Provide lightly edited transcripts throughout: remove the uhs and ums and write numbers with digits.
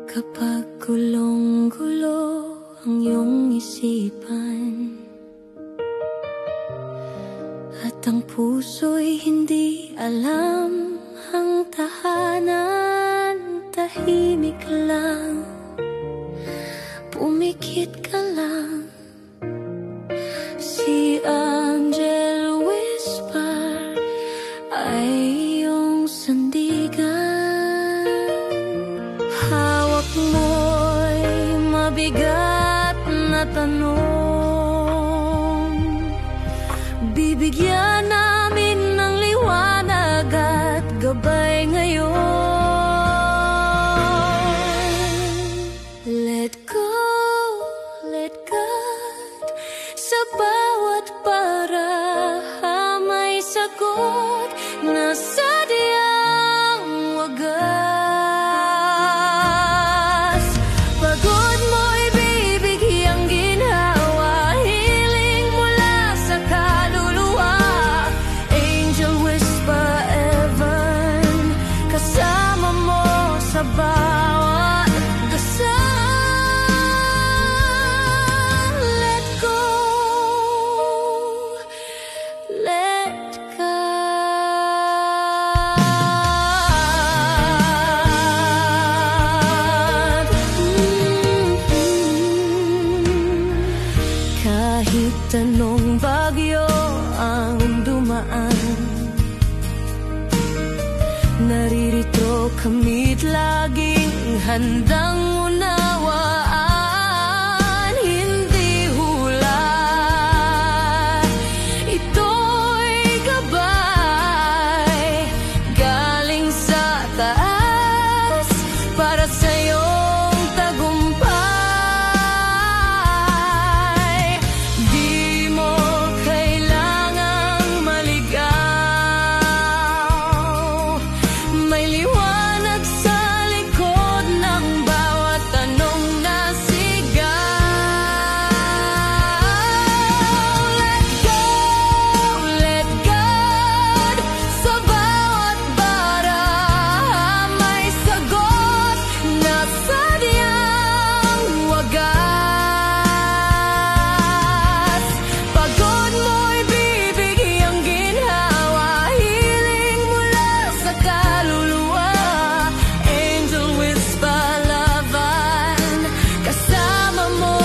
Kapag gulong-gulo ang iyong isipan at ang puso'y hindi alam ang tahanan, tahimik lang, pumikit ka lang. Si Angel Whisper ay iyong sandigan. Hawak mo'y mabigat na tanong, bibigyan namin ng liwanag at gabay ngayon. Let go, let God, sa bawat may sagot na sadyang wagas. Pagod mo'y bibigyang ginhawa, hiling mula sa kaluluwa. Angel Whisper Evan, kasama mo sa bawat dasal. Let go, let God. Kahit anong bagyo ang dumaan, naririto kami't laging handang unawaan. Hindi hula, ito'y gabay galing sa taas para sa'yong tagumpay. Di mo kailangang maligaw, may liwanag sa likod ng bawat tanong na sigaw. Let go, let God, sa bawat may sagot na sadyang wagas. Pagod mo'y bibigyang ginhawa, hiling mula sa kaluluwa. Angel Whisper Laban, kasama mo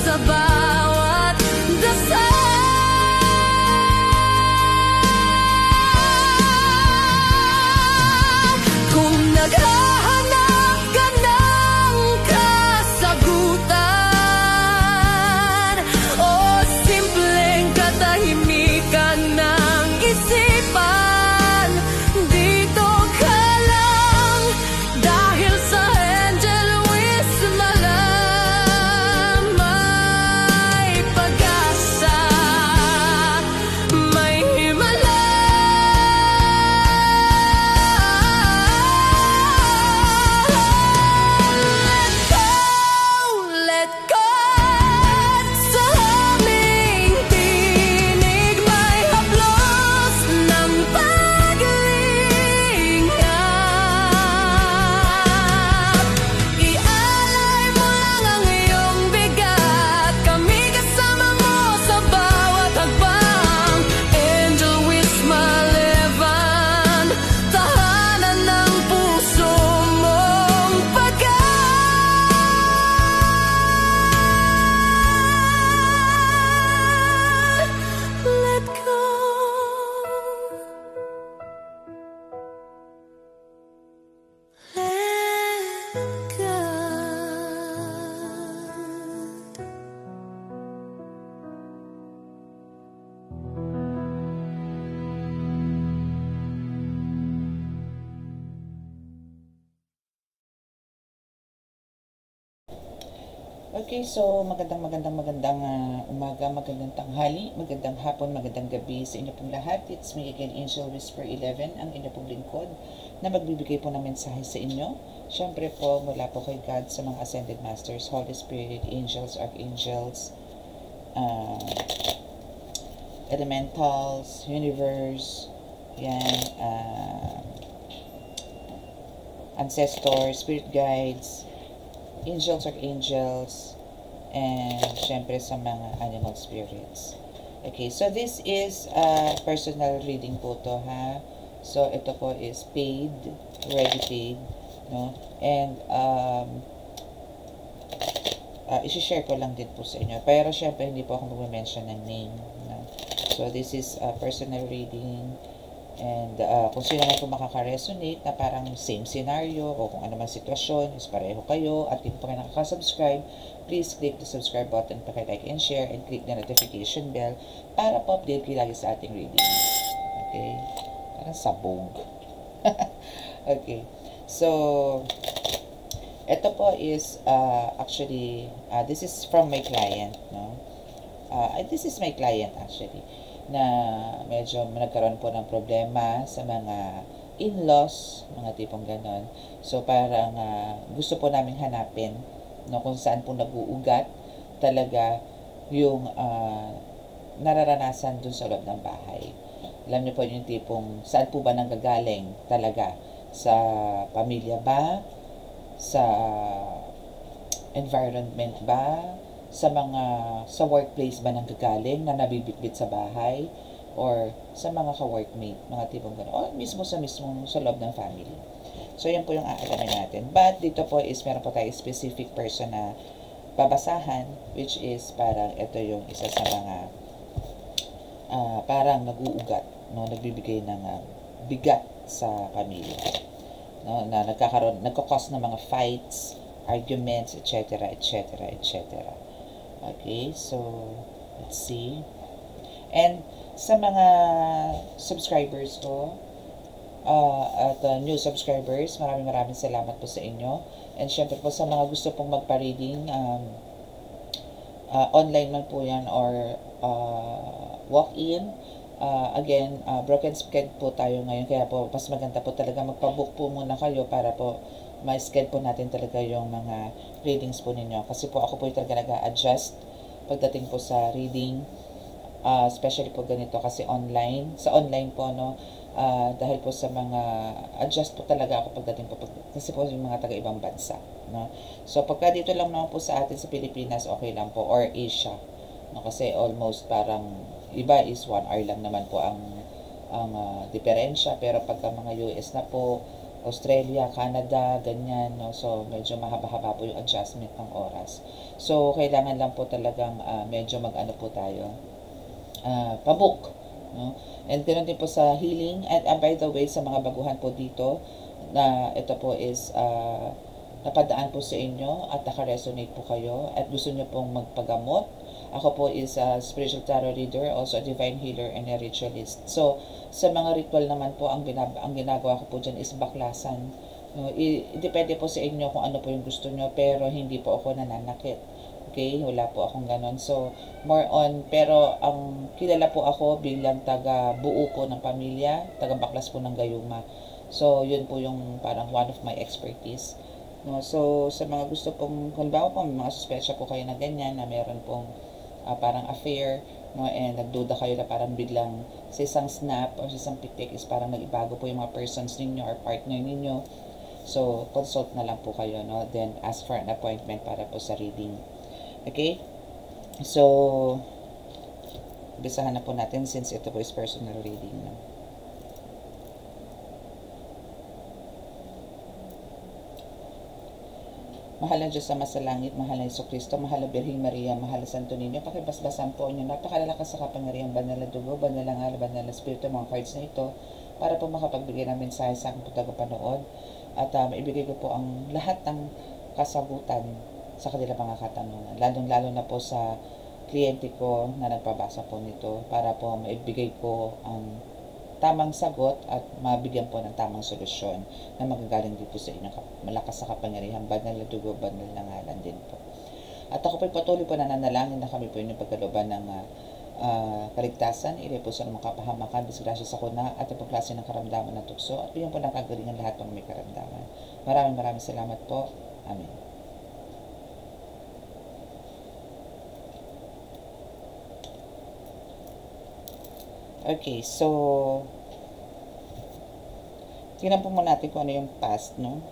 sa bawat dasal. Kung naghahanap ka ng kasagutan o simpleng katahimikan ng isipan, dito ka lang dahil sa Angel Whisper may pag-asa, may himala. Let God, sa aming tinig may haplos ng paglingap. Ialay mo lang ang iyong bigat, kami kasama mo sa bawat hakbang. Angel Whisper Levan, tahanan ng puso mong let go. Let God. Okay, so magandang umaga, magandang tanghali, magandang hapon, magandang gabi sa inyo pong lahat. It's me again, Angel Whisper 11, ang inyo pong lingkod na magbibigay po ng mensahe sa inyo. Siyempre po, mula po kay God sa mga Ascended Masters, Holy Spirit, Angels, Archangels, elementals, universe, yan, ancestors, spirit guides, angels or angels, and syempre sa mga animal spirits. Okay, so this is personal reading po to, ha. So ito po is paid, already paid, no? And isi-share ko lang din po sa inyo. Pero syempre hindi po ako mag-mention ng name, no? So this is personal reading. And kung sino man po makaka-resonate na parang same scenario o kung ano man sitwasyon, is pareho kayo at hindi po kayo nakaka-subscribe, please click the subscribe button, paki-like and share, and click the notification bell para po update kayo lagi sa ating reading. Okay? Parang sabog. Okay. So, ito po is actually, this is from my client, no? This is my client actually, na medyo nagkaroon po ng problema sa mga in-laws, mga tipong ganon. So, parang gusto po namin hanapin, no, kung saan po nag-uugat talaga yung nararanasan dun sa loob ng bahay. Alam niyo po yung tipong saan po ba nanggagaling talaga? Sa pamilya ba? Sa environment ba? Sa workplace ba nanggagaling na nabibitbit sa bahay? Or sa mga ka-workmate, mga tipong gano'n. O mismo sa loob ng family. So, yan po yung aalamin natin. But, dito po is meron po tayo specific person na babasahan, which is parang ito yung isa sa mga parang nag-uugat, no? Nagbibigay ng bigat sa pamilya. No? Na nagkakos ng mga fights, arguments, etc., etc., etc. Okay, so, let's see. And, sa mga subscribers ko, at new subscribers, maraming salamat po sa inyo. And syempre po sa mga gusto pong magpa-reading, online man po yan or walk-in. Again, broken schedule po tayo ngayon, kaya po mas maganda po talaga magpa-book po muna kayo para po ma-schedule po natin talaga yung mga readings po ninyo. Kasi po ako po talaga nag-a-adjust pagdating po sa reading, especially po ganito kasi sa online po, no, dahil po sa mga adjust po talaga ako pagdating po kasi po yung mga taga-ibang bansa, no. So pagka dito lang naman po sa atin sa Pilipinas, okay lang po, or Asia, no, kasi almost parang iba is 1 hour lang naman po ang diferensya, pero pagka mga US na po, Australia, Canada, ganyan, no, so medyo mahaba-haba po yung adjustment ng oras. So kailangan lang po talagang medyo mag-ano po tayo, pabook, no? And ganoon din po sa healing. And by the way, sa mga baguhan po dito, na ito po is napadaan po sa inyo at naka-resonate po kayo at gusto nyo pong magpagamot. Ako po is a spiritual tarot reader, also a divine healer and a ritualist. So, sa mga ritual naman po, ang ginagawa ko po dyan is baklasan. No, depende po sa inyo kung ano po yung gusto nyo, pero hindi po ako nananakit. Okay, wala po akong ganon. So, more on, pero ang kilala po ako bilang taga-buo po ng pamilya, taga-baklas po ng gayuma. So, yun po yung parang one of my expertise. No, so, sa mga gusto pong, halimbawa po, may mga suspetsya po kayo na ganyan, na meron pong parang affair, no, and nagduda kayo na parang biglang sa isang snap or sa isang pitik is parang nag-ibago po yung mga persons ninyo or partner ninyo. So, consult na lang po kayo, no, then ask for an appointment para po sa reading. Okay? So, bisahan na po natin since ito po is personal reading. No? Mahal na Diyos sa masalangit, mahal na Jesucristo, mahal na Birheng Maria, mahal na Santo Niño, pakibasbasan po niyo, napakalalakas sa kapangyarihan, banal na dugo, banal na ngal, banal na spirito, mga cards na ito, para po makapagbigay ng mensahe sa aking tagapanood, at maibigay ko po ang lahat ng kasagutan sa kanila mga katanungan. Lalong-lalo na po sa kliyente ko na nagpabasa po nito para po maibigay ko ang tamang sagot at mabigyan po ng tamang solusyon na magagaling dito sa inyong malakas sa kapangyarihan, banal na dugo, banal na ngalan din po. At ako po patuloy po nananalangin na kami po inyong pagkalooban ng kaligtasan, ilay po sa mga kapahamakan, disgrasya sa kuna, at ang klase ng karamdaman ng tukso, at bigyan po ng kagalingan lahat ng may karamdaman. Maraming salamat po. Amen. Okay, so, tingnan po muna natin kung ano yung past, no?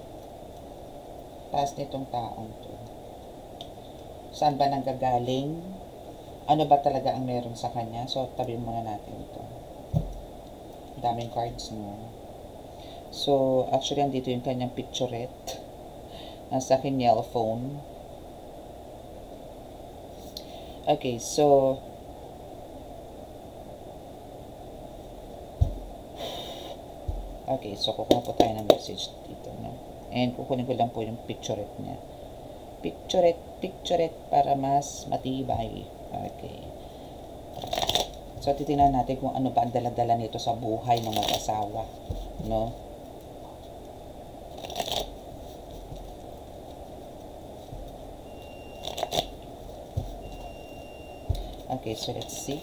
Past nitong taong to. Saan ba nanggagaling? Ano ba talaga ang meron sa kanya? So, tabi muna natin ito. Daming cards, no? So, actually, andito yung kanyang picturette. Nasa kanyang phone. Okay, so, kukuha po tayo ng message dito, no? And kukunin ko lang po yung picturette niya. Picturette para mas matibay. Okay. So, titingnan natin kung ano ba ang dala-dala nito sa buhay ng mag-asawa, no? Okay, so let's see.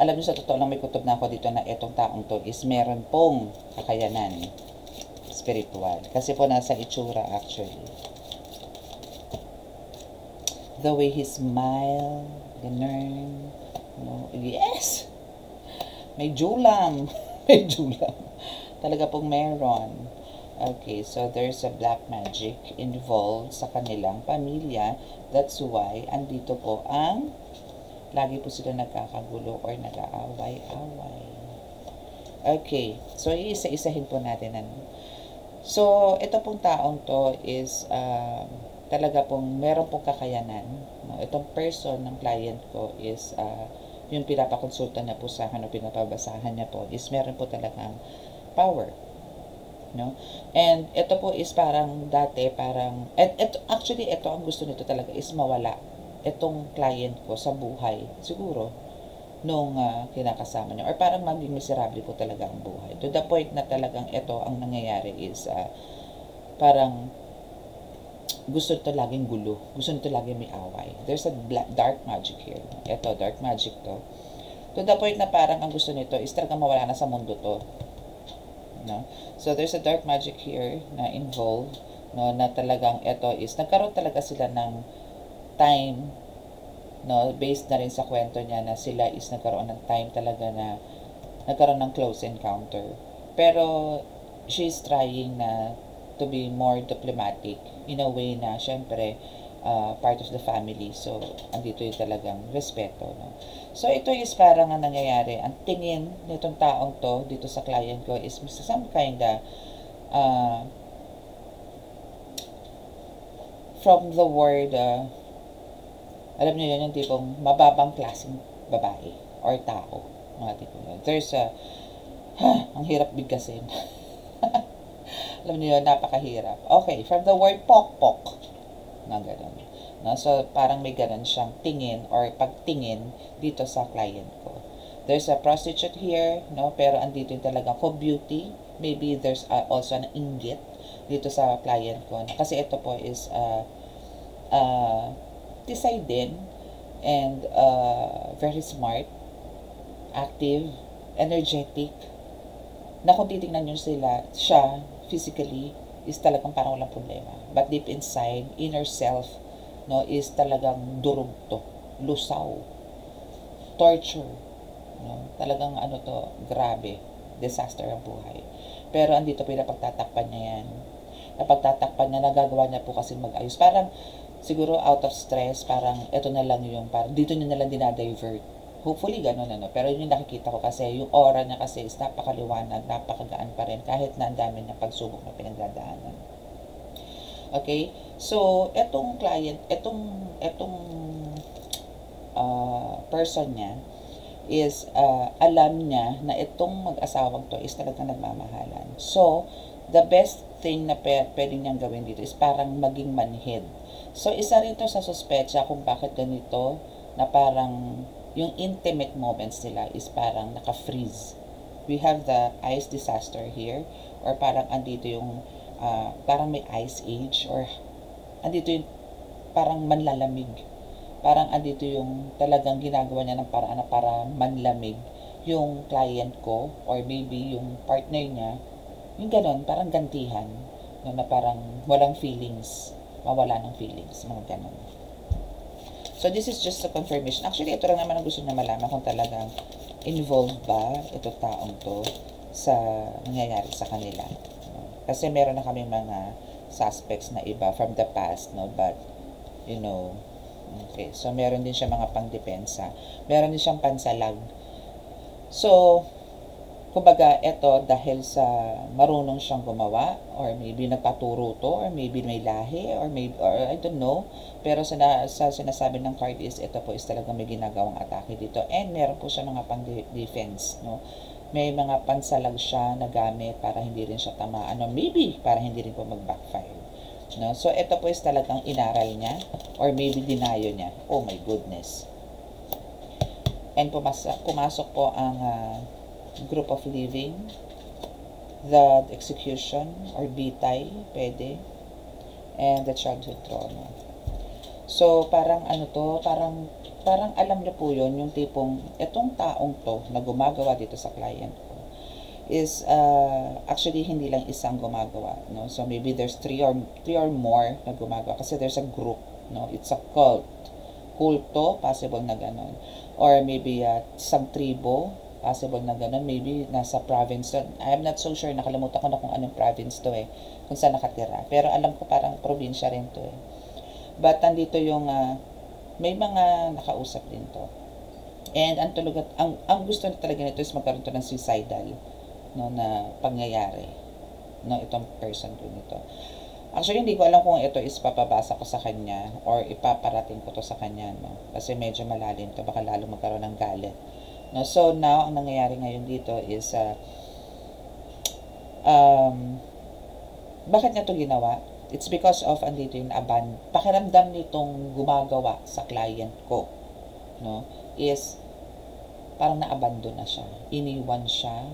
Alam niyo, sa totoo lang, may kutob na ako dito na etong taong to is meron pong kakayanan spiritual. Kasi po nasa itsura actually. The way he smile, ganun. No? Yes! May julam. May julam. Talaga pong meron. Okay, so there's a black magic involved sa kanilang pamilya. That's why, andito po ang lagi po sila nagkakagulo or nag-aaway-away. Okay, so iisa-isahin po natin. So, ito pong taong to is talaga pong meron pong kakayanan. No? Itong person ng client ko is yung pinapakonsulta niya po sa akin o pinapabasahan niya po is meron po talagang power. No? And ito po is parang dati, actually ito ang gusto nito talaga is mawala itong client ko sa buhay, siguro, nung kinakasama niya. Or parang maging miserable po talaga ang buhay. To the point na talagang ito ang nangyayari is parang gusto nito laging gulo. Gusto nito laging may away. There's a dark magic here. Ito, dark magic to. To the point na parang ang gusto nito is talagang mawala na sa mundo to. No? So, there's a dark magic here na involved, no, na talagang ito is, nagkaroon talaga sila ng time, no, based na rin sa kwento niya na sila is nagkaroon ng time talaga na nagkaroon ng close encounter. Pero, she's trying na to be more diplomatic in a way na, syempre, part of the family. So, andito yung talagang respeto, no. So, ito is parang ang nangyayari. Ang tingin nitong taong to, dito sa client ko, is some kind of, from the word, alam niyo yun, yung tipong mababang klaseng babae or tao. Mga tipong yun. There's ang hirap bigkasin. Alam niyo yun, napakahirap. Okay, from the word pok-pok. Na gano'n. No? So, parang may gano'n siyang tingin or pagtingin dito sa client ko. There's a prostitute here, no? Pero andito yung talagang beauty. Maybe there's also an inggit dito sa client ko. Kasi ito po is decided and very smart, active, energetic, na kung titingnan nyo siya physically is talagang parang walang problema. But deep inside, inner self, no, is talagang durog to, lusaw, torture, no? Talagang grabe, disaster ang buhay. Pero andito pinapagtatakpan niya yan. Napagtatakpan niya, nagagawa niya po kasi mag-ayos. Parang siguro out of stress, parang ito na lang yung, parang dito niya na lang dinadivert. Hopefully, gano'n Pero yun yung nakikita ko kasi, yung aura niya kasi is napakaliwanag, napakagaan pa rin, kahit na ang dami ng pagsubok na pinagdadaanan. Okay? So, etong client, etong person niya, is alam niya na itong mag-asawang to is talagang nagmamahalan. So, the best thing na pwede niyang gawin dito is parang maging manhid. So, isa rin to sa suspecha kung bakit ganito na parang yung intimate moments nila is parang naka-freeze. We have the ice disaster here, or parang andito yung parang may ice age, or andito yung parang manlalamig. Parang andito yung talagang ginagawa niya ng paraan na para manlamig yung client ko, or maybe yung partner niya. Yung ganon, parang gantihan, no, na parang walang feelings, mawala ng feelings, mga ganon. So, this is just a confirmation. Actually, ito lang naman ang gusto na malaman kung talagang involved ba ito taong to sa nangyayari sa kanila. Kasi meron na kaming mga suspects na iba from the past, no? But, you know, okay. So, meron din siya mga pangdepensa. Meron din siyang pansalag. So, kumbaga, ito dahil sa marunong siyang gumawa, or maybe nagpaturo to, or maybe may lahi, or maybe, or I don't know. Pero sa sinasabi ng card is, ito po is talagang may ginagawang atake dito. And meron po siya mga pang-defense, no? May mga pansalag siya na gamit para hindi rin siya tamaan, no? Maybe para hindi rin po mag-backfire. No? So, ito po is talagang inaral niya, or maybe dinayo niya. Oh my goodness. And pumasok po ang group of living, the execution or bitay, pwede, and the childhood trauma. So, parang ano to, parang alam niyo po yun, yung tipong, itong taong to na gumagawa dito sa client ko is, actually, hindi lang isang gumagawa, no? So, maybe there's three or more na gumagawa kasi there's a group, no? It's a cult. Kulto, possible na ganon. Or maybe, isang tribo, possible na ganun. Maybe nasa province to. I am not so sure. Nakalimutan ko na kung anong province to kung saan nakatira. Pero alam ko parang probinsya rin to But nandito yung may mga nakausap din to. And ang gusto na talaga nito is magkaroon to ng suicidal, no, na pangyayari, no, itong person ko nito. Actually, hindi ko alam kung ito is papabasa ko sa kanya or ipaparating ko to sa kanya, no, kasi medyo malalim to, baka lalo magkaroon ng galit. No, so now ang nangyayari ngayon dito is bakit niya to ginawa? It's because of andito yung pakiramdam nitong gumagawa sa client ko, no, is parang na-abandon na siya, iniwan siya,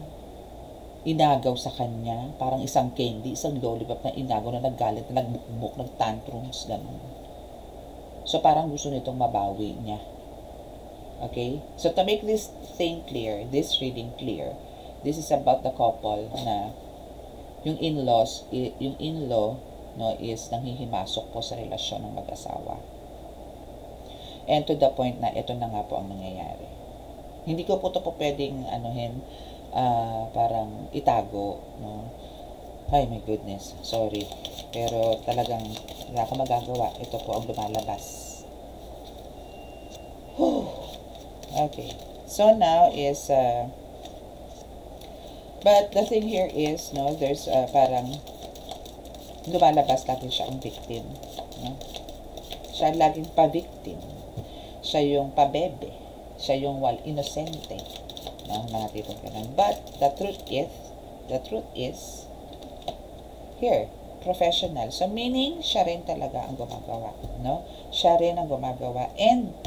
inagaw sa kanya, parang isang candy, isang lollipop na inagaw, na naggalit, na nagbukbuk, nagtantrums, ganun. So parang gusto nitong mabawi niya. Okay? So, to make this thing clear, this reading clear, this is about the couple na yung in-law, no, is nanghihimasok po sa relasyon ng mag-asawa. And to the point na ito na nga po ang nangyayari. Hindi ko po ito po pwedeng parang itago, no? Ay, my goodness. Sorry. Pero talagang wala akong magagawa. Ito po ang lumalabas. Okay, so now is, but the thing here is, no, there's parang lumalabas lagi siya ang victim, no? Siya laging pa-victim, siya yung pabebe, siya yung inosente, no, mga tipong ganun. But the truth is here, professional. So meaning siya rin talaga ang gumagawa, no? Siya rin ang gumagawa, and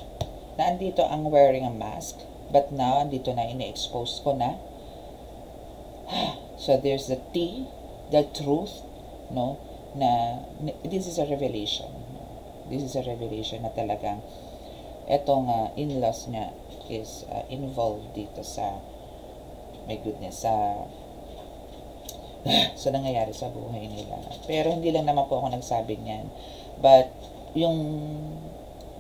na andito ang wearing a mask, but now andito na, ini-expose ko na. So there's the the truth, no, na this is a revelation. This is a revelation na talagang etong in-laws niya is involved dito sa, my goodness, sa nangyayari sa buhay nila. Pero hindi lang naman po ako nagsabi niyan, but yung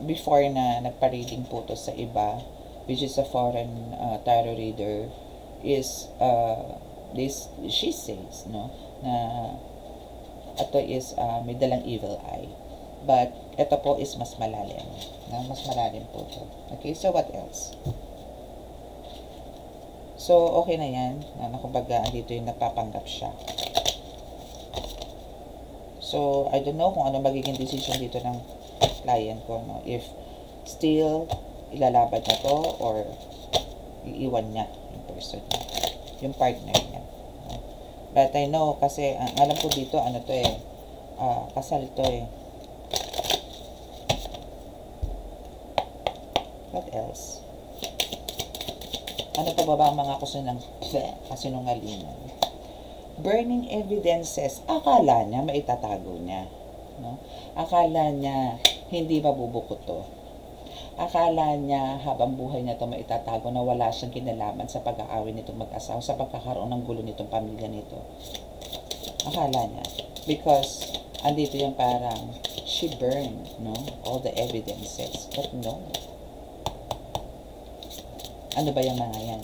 before na nagpa-reading po to sa iba, which is a foreign tarot reader, is she says, no, na ito is may dalang evil eye. But ito po is mas malalim, no? Mas malalim po to. Okay, so what else? So okay na yan, na kumbaga dito yung nagpapanggap siya. So I don't know kung ano magiging decision dito ng client ko, no, if still ilalaban niya to or iiwan niya yung person niya, yung partner niya, no? But I know kasi alam ko dito ano to kasal to What else? Ano pa ba ang mga kasinungalingan? Burning evidences. Akala niya maitatago niya, no? Akala niya hindi mabubukot to. Akala niya habang buhay niya to maitatago na wala siyang kinalaman sa pag-aaway nitong mag-asawa, sa pagkakaroon ng gulo nitong pamilya nito. Akala niya. Because andito yung parang she burned, no? All the evidences. But no. Ano ba yung mga yan?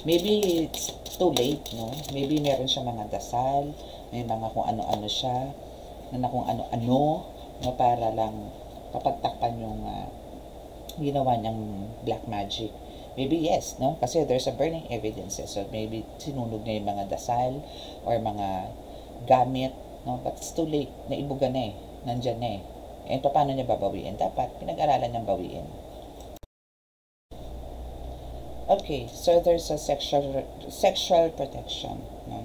Maybe it's too late, no? Maybe meron siya mga dasal, may mga kung ano-ano siya, na kung ano-ano, no? Para lang papagtakpan yung ginawa niyang black magic. Maybe yes, no? Kasi there's a burning evidences. So maybe sinunog niya yung mga dasal or mga gamit, no? But it's too late. Naibuga na eh. Nandyan na eh. And paano niya babawiin? Dapat pinag-aralan niyang bawiin. Okay, so there's a sexual protection, no,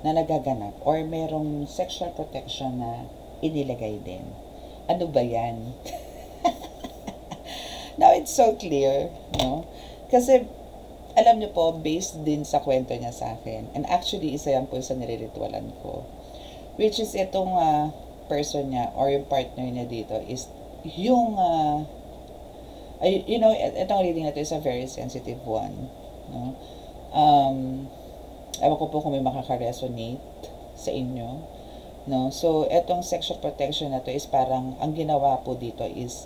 na nagaganap or merong sexual protection na inilagay din. Ano ba yan? Now it's so clear, no? Kasi alam niyo po, based din sa kwento niya sa akin, and actually isa yan po sa niliritualan ko, which is itong person niya or yung partner niya dito is yung you know, itong reading na ito is a very sensitive one, no? Ewan ko po kung may makaka-resonate sa inyo, no? So itong sexual protection na to is parang ang ginawa po dito is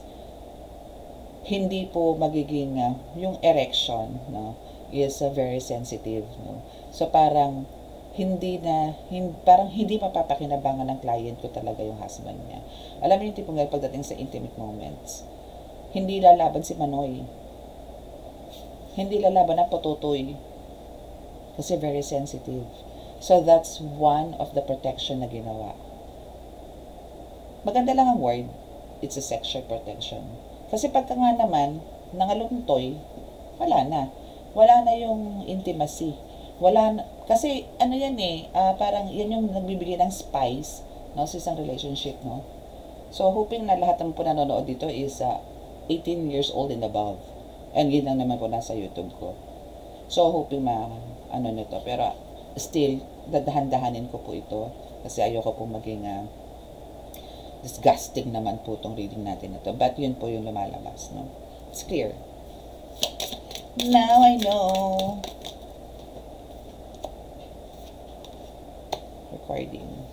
hindi po magiging yung erection, no, is very sensitive, no? So parang parang hindi mapapakinabangan ng client ko talaga yung husband niya. Alam mo yung tipong pagdating sa intimate moments, hindi lalaban si Manoy. Hindi lalaban ang Pototoy. Kasi very sensitive. So that's one of the protection na ginawa. Maganda lang ang word. It's a sexual protection. Kasi pagka nga naman, nangaluntoy, wala na. Wala na yung intimacy. Wala na. Kasi ano yan eh, parang yan yung nagbibigay ng spice, no, sa isang relationship, no. So hoping na lahat ng po nanonood dito is 18 years old and above. And yun lang naman po nasa YouTube ko. So, hoping ano nito. Pero, still, dadahan-dahanin ko po ito. Kasi ayoko po maging disgusting naman po itong reading natin na to. But yun po yung lumalabas, no? It's clear. Now I know. Recording.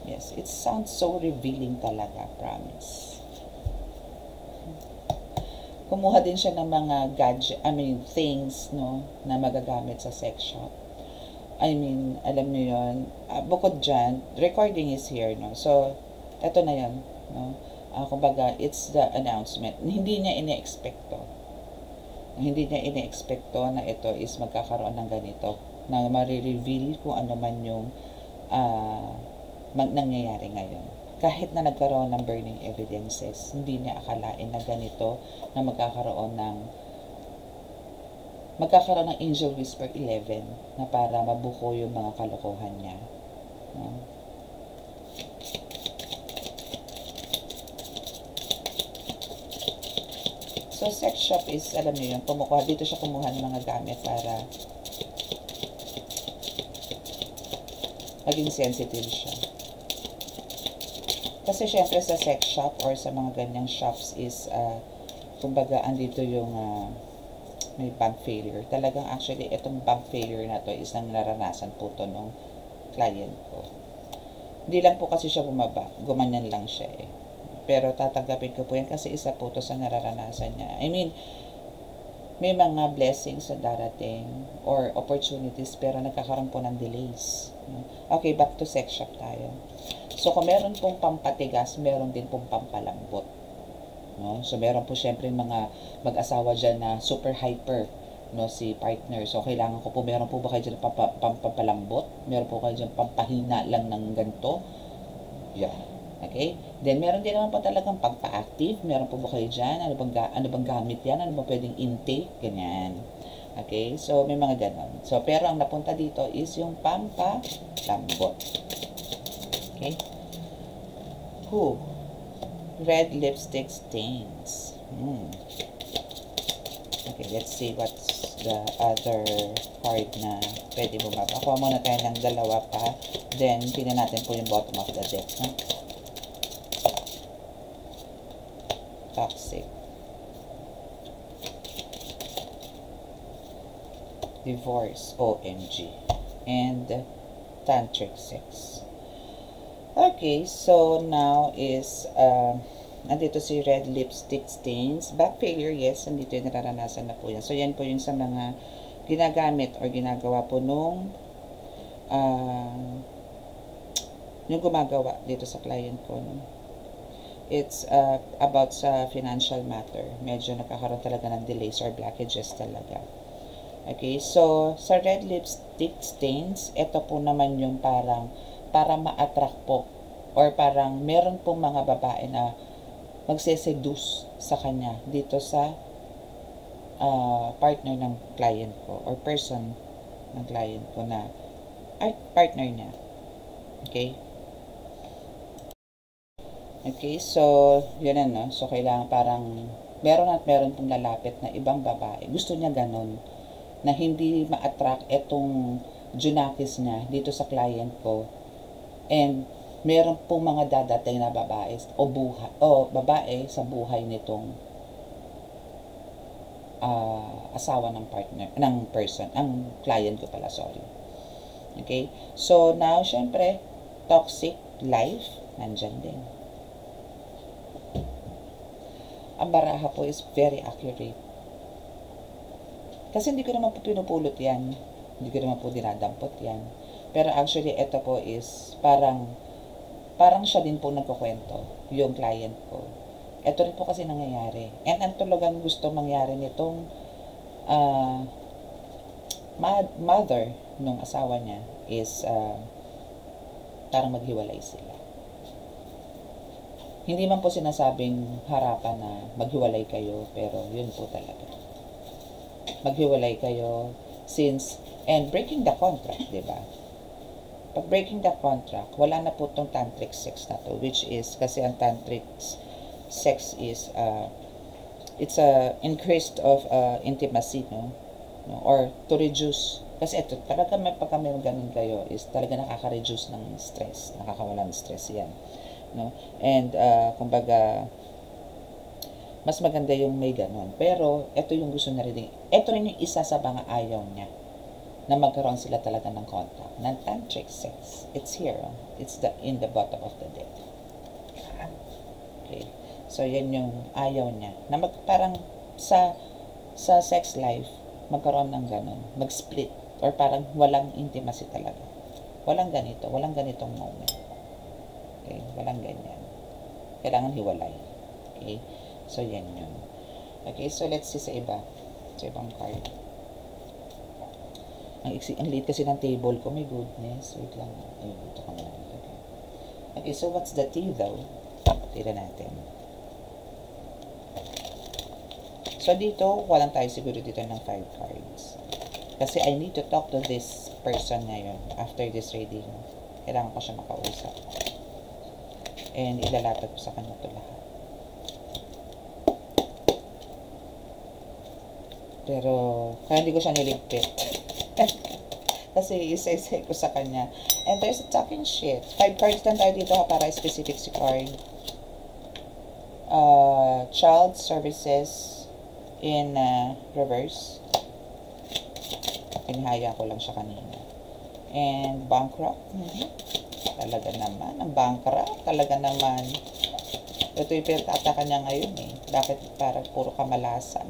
Yes, it sounds so revealing talaga, promise. Kumuha din siya ng mga things, no, na magagamit sa sex shop. Alam niyo yun. Bukod dyan, recording is here, no. So, eto na yun, no. Kumbaga, it's the announcement. Hindi niya ine-expecto. Hindi niya ine-expecto na ito is magkakaroon ng ganito. Na marireveal kung ano man yung nangyayari ngayon. Kahit na nagkaroon ng burning evidences, hindi niya akalain na ganito na magkakaroon ng Angel Whisper 11 na para mabuko yung mga kalokohan niya. No? So, sex shop is, alam niyo yun, dito siya kumuha ng mga gamit para maging sensitive siya. Kasi syempre sa sex shop or sa mga ganyang shops is, kumbaga, andito yung may bank failure. Talagang actually, itong bank failure na to is nang naranasan po to nung client ko. Hindi lang po kasi siya bumaba. Gumanyan lang siya eh. Pero tatanggapin ko po yan kasi isa po to sa nararanasan niya. May mga blessings na darating or opportunities pero nagkakaroon po ng delays. Okay, back to sex shop tayo. So, kung meron pong pampatigas, meron din pong pampalambot. No? So, meron po syempre mga mag-asawa dyan na super hyper, no, si partner. So, kailangan ko po, meron po ba kayo dyan pampalambot? Meron po kayo dyan pampahina lang ng ganito? Yeah. Okay? Then, meron din naman po talagang pampa-active. Meron po ba kayo dyan? Ano bang gamit yan? Ano bang pwedeng intake? Ganyan. Okay? So, may mga ganon. So, pero ang napunta dito is yung pampalambot. Okay? Red lipstick stains. Okay, let's see what's the other card na pwede bumaba. Kuha muna tayo ng dalawa pa. Then, tingnan natin po yung bottom of the deck. No? Toxic. Divorce. OMG. And tantric sex. Okay, so now is, andito si red lipstick stains. Back failure, yes, andito yung nararanasan na po yan. So, yan po yung sa mga ginagamit or ginagawa po nung, yung gumagawa dito sa client ko. No? It's about sa financial matter. Medyo nagkakaroon talaga ng delays or blockages talaga. Okay, so sa red lipstick stains, ito po naman yung parang para ma-attract po or parang meron pong mga babae na magseseduce sa kanya dito sa partner ng client ko or person ng client ko na ay partner niya. Okay? Okay, so yun na, no? So kailangan parang meron pong lalapit na ibang babae. Gusto niya ganun na hindi ma-attract etong junakis niya dito sa client ko. And meron pong mga dadating na babae o babae sa buhay nitong asawa ng partner, ng person, ang client ko pala, sorry. Okay? So now, syempre, toxic life, nandyan din. Ang baraha po is very accurate. Kasi hindi ko naman po pinupulot yan. Hindi ko naman po dinadampot yan. Pero actually, ito po is parang siya din po nagkukwento, yung client ko. Ito rin po kasi nangyayari. And ang talagang gusto mangyari nitong mother nung asawa niya is parang maghiwalay sila. Hindi man po sinasabing harapan na maghiwalay kayo, pero yun po talaga. Maghiwalay kayo since, and breaking the contract, di ba? Pag breaking the contract, wala na po itong tantric sex na to, which is, kasi ang tantric sex is, it's a increased of intimacy, no? Or to reduce, kasi ito, talaga pagka may ganun kayo, is talaga nakaka-reduce ng stress, nakakawala ng stress yan, no? And, kumbaga, mas maganda yung may ganun. Pero, ito yung gusto na rin, ito rin yung isa sa mga ayaw niya, na magkaroon sila talaga ng contact, ng tantric sex. It's here, it's in the bottom of the deck. Okay. So, yan yung ayaw niya. Na parang sa sex life, magkaroon ng ganun. Mag-split. Or parang walang intimacy talaga. Walang ganito. Walang ganitong moment. Okay. Walang ganyan. Kailangan hiwalay. Okay. So, yan yun. Okay. So, let's see sa iba. Sa ibang card. Ang liit kasi ng table ko. My goodness. Wait lang. Ayun. Ito ka na. Okay. Okay. So, what's the tea though? Tira natin. So, dito, walang tayo siguro dito ng 5 cards. Kasi I need to talk to this person ngayon after this reading. Kailangan ko siya makausap. And ilalatag ko sa kanya ito lahat. Pero, kaya hindi ko siya niligpit. Kasi isa-isa ko sa kanya. And there's a talking shit. 5 cards lang tayo dito para specific si card. Child services in reverse. Pinahaya ko lang siya kanina. And bankrupt. Talaga naman. Ang bankrupt. Talaga naman. Ito yung pinataka niya ngayon eh. Bakit parang puro kamalasan?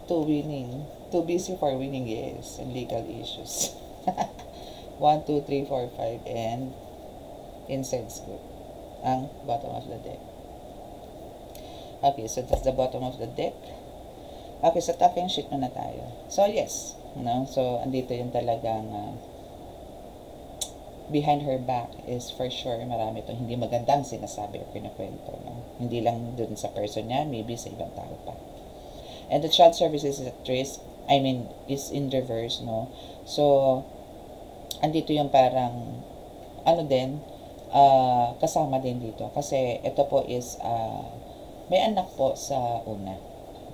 Too winning. Too busy for winning, yes. And legal issues. 1, 2, 3, 4, 5. And incense good. Ang bottom of the deck. Okay, so that's the bottom of the deck. Okay, so talking shit na tayo. So, yes. No? So, andito yung talagang behind her back is for sure marami itong hindi magandang sinasabi o pinakwento. No? Hindi lang dun sa person niya, maybe sa ibang tao pa. And the child services is at risk. I mean, is in reverse, no? So, andito yung parang, ano din, kasama din dito. Kasi, ito po is, may anak po sa una.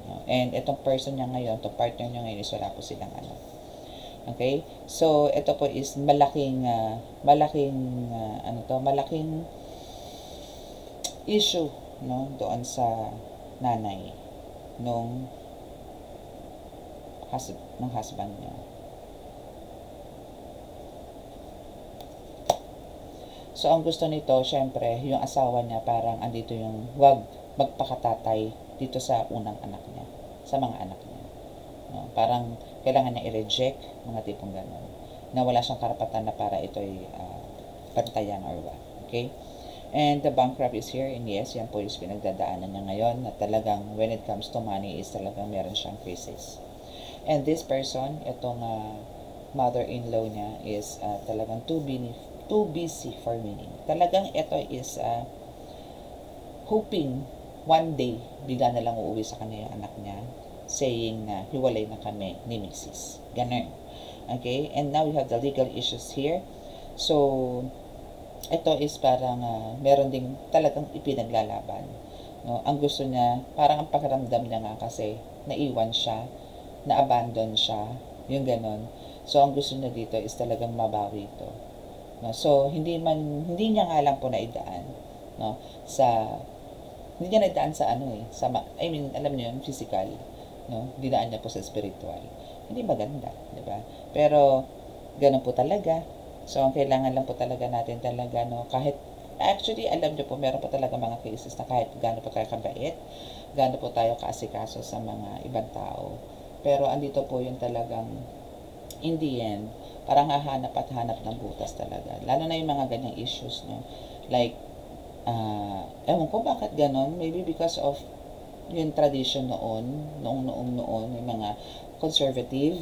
No? And itong person niya ngayon, itong partner niya ngayon, is wala po silang anak. Okay? So, ito po is malaking issue, no? Doon sa nanay nung husband niya. So, ang gusto nito, syempre, yung asawa niya parang andito yung wag magpakatatay dito sa unang anak niya, sa mga anak niya. No? Parang kailangan niya i-reject, mga tipong gano'n. Na wala siyang karapatan na para ito'y pantayan or what. Okay? And the bankrupt is here, and yes, yan po yung pinagdadaanan niya ngayon, na talagang when it comes to money is talagang meron siyang crisis. And this person, itong mother-in-law niya is talagang too busy for meaning. Talagang ito is hoping one day, bigla na lang uuwi sa kanya yung anak niya, saying na hiwalay na kami ni Mrs. Ganun. Okay? And now we have the legal issues here. So, ito is parang meron ding talagang ipinaglalaban. No? Ang gusto niya, parang ang pakiramdam niya nga kasi naiwan siya, na-abandon siya, yung ganon. So, ang gusto niya dito is talagang mabawi ito. No? So, hindi niya nga lang po naidaan, no? Hindi niya naidaan sa alam niyo yun, physical, no? Dinaan niya po sa spiritual. Hindi maganda, di ba? Pero, ganun po talaga. So, ang kailangan lang po talaga natin talaga, no? Kahit, actually, alam niyo po, meron po talaga mga cases na kahit gaano po tayo kabait, gaano po tayo kaasikaso sa mga ibang tao. Pero, andito po yung talagang, in the end, parang hahanap at hanap ng butas talaga. Lalo na yung mga ganyang issues, no? Like, ewan ko bakit ganon. Maybe because of yung tradition noong yung mga conservative,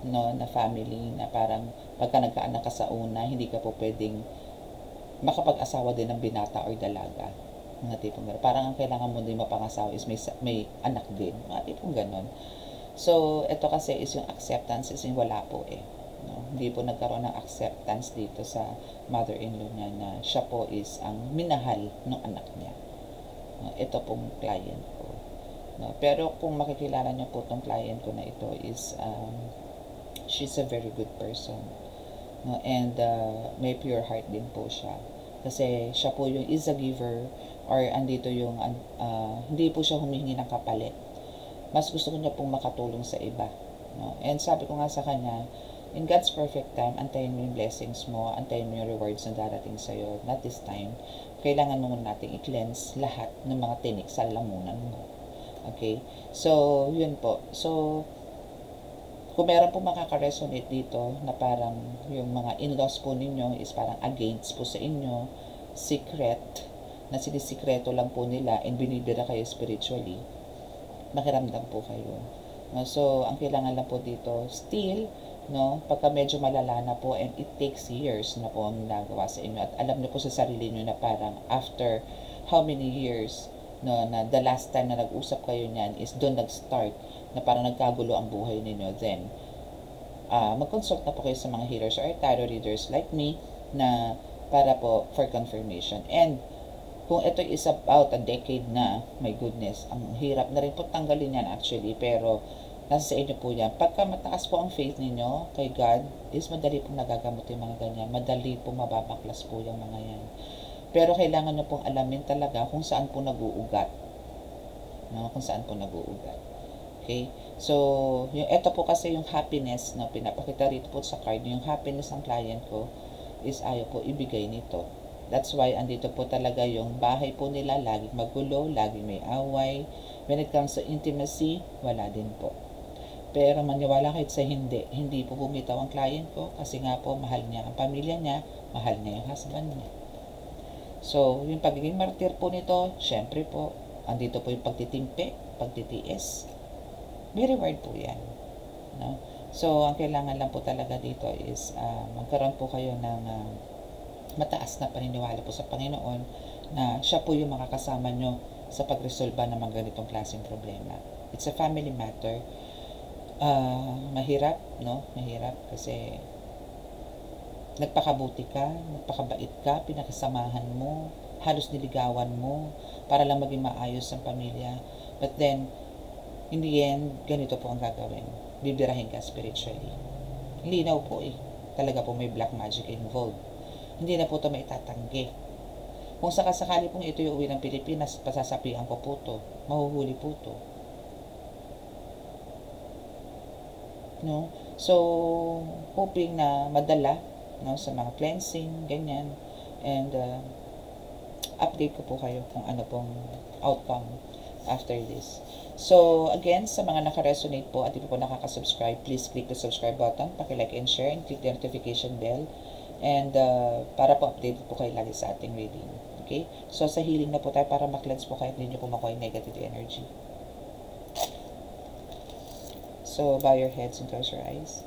no, na family, na parang pagka nagkaanak ka sa una, hindi ka po pwedeng makapag-asawa din ng binata or dalaga. Mga tipong gano'n. Parang ang kailangan mo din mapangasawa is may anak din. Mga tipong gano'n. So, ito kasi is yung acceptance is yung wala po eh. No? Hindi po nagkaroon ng acceptance dito sa mother-in-law niya na siya po is ang minahal ng anak niya. No? Ito pong client ko. No? Pero kung makikilala niyo po itong client ko na ito is she's a very good person. No? And may pure heart din po siya. Kasi siya po yung is a giver or andito yung hindi po siya humihingi ng kapalit. Mas gusto ko niya pong makatulong sa iba. No? And sabi ko nga sa kanya, in God's perfect time, antayin mo yung blessings mo, antayin mo yung rewards na darating sa'yo. Not this time. Kailangan mo natin i-cleanse lahat ng mga tinik sa lamunan mo. Okay? So, yun po. So, kung meron po makaka-resonate dito na parang yung mga in-laws po ninyo is parang against po sa inyo, secret, na sinisikreto lang po nila and binibira kayo spiritually, makiramdam po kayo. No? So, ang kailangan lang po dito, still, no, pagka medyo malala na po and it takes years na po ang nagawa sa inyo at alam niyo po sa sarili niyo na parang after how many years, no, na the last time na nag-usap kayo niyan is doon nag-start na parang nagkagulo ang buhay ninyo, then mag-consult na po kayo sa mga healers or tarot readers like me na para po for confirmation. And kung ito is about a decade na, my goodness, ang hirap na rin po tanggalin yan actually, pero nasa sa inyo po yan. Pagka mataas po ang faith ninyo kay God, is madali pong nagagamot yung mga ganyan. Madali pong mababaklas po yung mga yan. Pero kailangan nyo pong alamin talaga kung saan po nag-uugat. No? Kung saan po nag-uugat. Okay? So, ito po kasi yung happiness na pinapakita rito po sa card, yung happiness ng client ko is ayaw po ibigay nito. That's why andito po talaga yung bahay po nila, laging magulo, laging may away. When it comes to intimacy, wala din po. Pero maniwala kahit sa hindi po bumitaw ang client ko kasi nga po mahal niya ang pamilya niya, mahal niya yung husband niya. So, yung pagiging martir po nito, syempre po, andito po yung pagtitimpi, pagtitiis. May reward po yan. No? So, ang kailangan lang po talaga dito is magkaroon po kayo ng mataas na paniniwala po sa Panginoon na siya po yung makakasama nyo sa pagresolba ng mga ganitong klaseng problema. It's a family matter. Mahirap, no? Mahirap kasi nagpakabuti ka, nagpakabait ka, pinakasamahan mo, halos niligawan mo para lang maging maayos ang pamilya. But then, in the end, ganito po ang gagawin. Bibirahin ka spiritually. Linaw po eh. Talaga po may black magic involved. Hindi na po ito maitatanggi. Kung sakasakali pong ito yung uwi ng Pilipinas, pasasapian ko po ito. Mahuhuli po ito. No? So, hoping na madala, no, sa mga cleansing, ganyan. And update ko po kayo kung ano pong outcome after this. So, again, sa mga naka-resonate po at hindi po nakaka-subscribe, please click the subscribe button, paki-like and share, and click the notification bell. And para po update po kayo lagi sa ating reading. Okay? So, sa healing na po tayo para mag-cleanse po kayo at hindi nyo po makuha yung negative energy. So, bow your heads and close your eyes.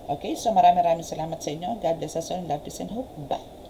Okay, so maraming salamat sa inyo. God bless us all. Love, peace, and hope. Bye.